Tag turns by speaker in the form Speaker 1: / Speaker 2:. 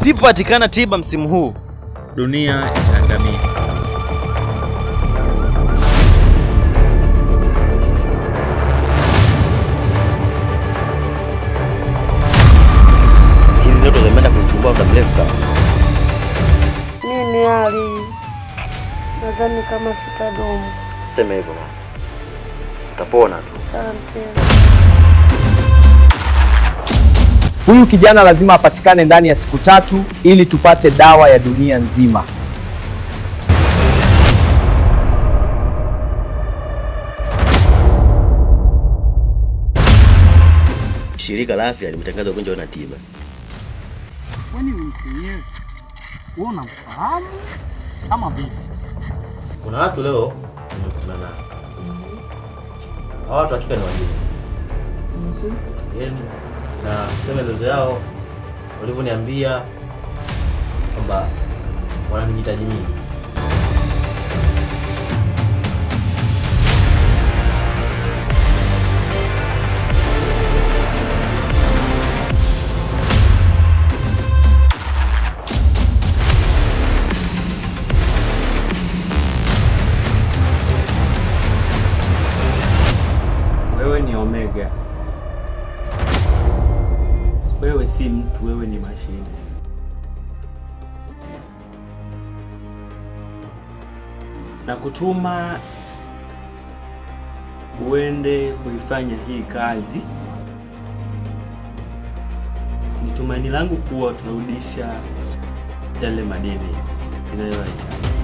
Speaker 1: isipopatikana tiba msimu huu, dunia itaangamia.
Speaker 2: Hizi zote zimeenda kunisumbua muda mrefu sana.
Speaker 3: Mimi hali nadhani kama sitadumu.
Speaker 2: Sema hivyo mama. Utapona tu.
Speaker 3: Asante.
Speaker 4: Huyu kijana lazima apatikane ndani ya siku 3 ili tupate dawa ya dunia nzima.
Speaker 2: Shirika la Afya limetangaza ugonjwa una tiba.
Speaker 5: Kwani mtu mwenyewe wewe unamfahamu ama vipi?
Speaker 2: Kuna watu leo nimekutana nao. Hao watu hakika ni wageni. Na maelezo yao walivyoniambia kwamba wananihitaji mimi.
Speaker 6: Wewe ni Omega. Wewe si mtu, wewe ni mashine. Na kutuma uende kuifanya hii kazi. Ni tumaini langu kuwa utarudisha yale madini inayohitaji.